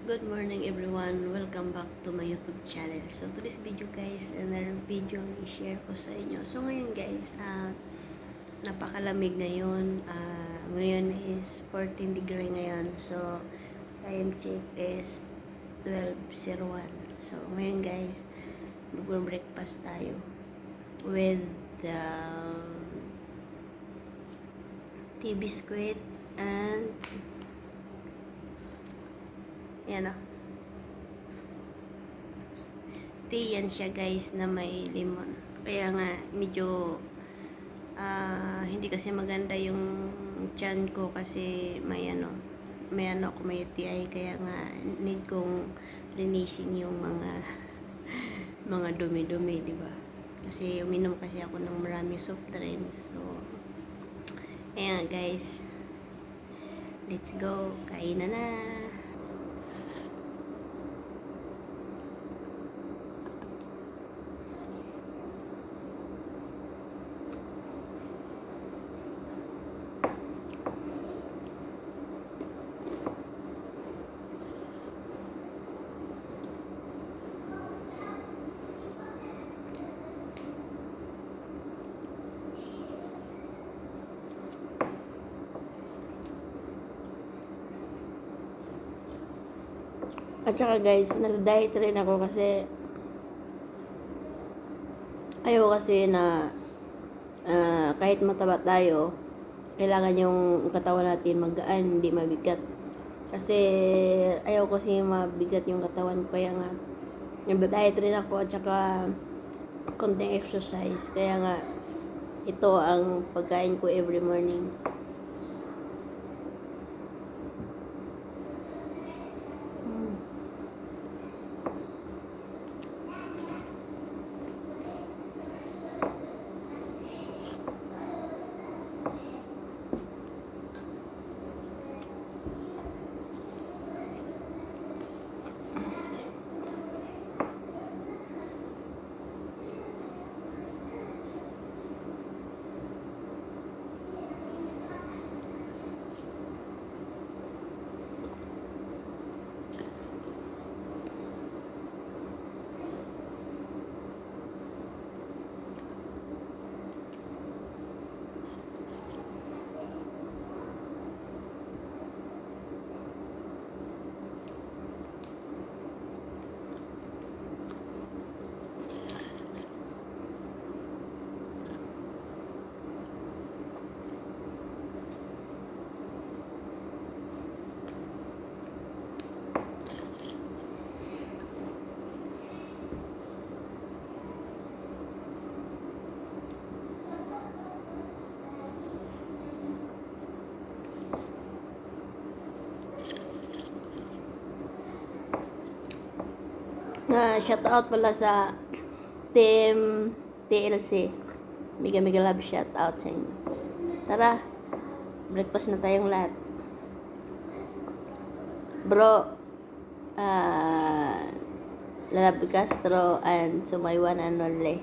Good morning everyone, welcome back to my YouTube channel. So today's video guys, another video ang i-share ko sa inyo. So ngayon guys, napakalamig ngayon. Ngayon is 14 degree ngayon. So time check is 12:01. So ngayon guys, mag-breakfast tayo with the tea biscuit and yan o. Tea yan siya guys na may lemon. Kaya nga medyo hindi kasi maganda yung tiyan ko kasi may UTI, kaya nga need kong linisin yung mga dumi-dumi, di ba? Kasi uminom kasi ako ng maraming soft drinks. So ayan guys. Let's go. Kain na. At saka guys, nag-diet rin ako kasi ayaw kasi na kahit mataba tayo, kailangan yung katawan natin magaan, hindi mabigat. Kasi ayaw kasi mabigat yung katawan ko, kaya nga nag-diet rin ako at saka konting exercise. Kaya nga ito ang pagkain ko every morning. Shout out pala sa team TLC. Mega love shout out sa inyo. Tara, breakfast na tayong lahat. Bro, Love Castro and Sumay one and only.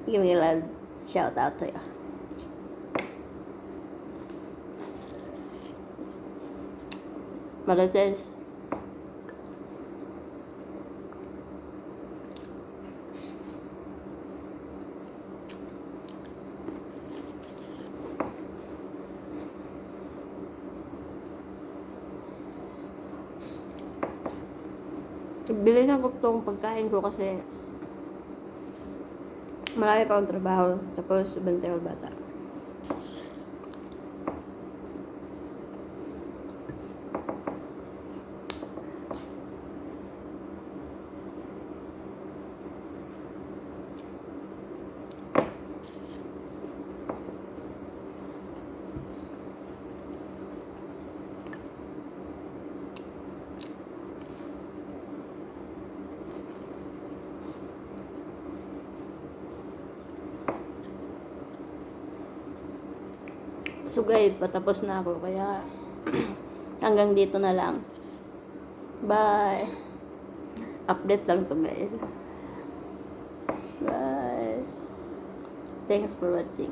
Mega love shout out to you. Marites. Bilisan ko itong pagkain ko kasi marami pa akong trabaho, tapos bantay ang bata. So guys, patapos na ako, kaya hanggang dito na lang. Bye. Update lang to guys. Bye. Thanks for watching.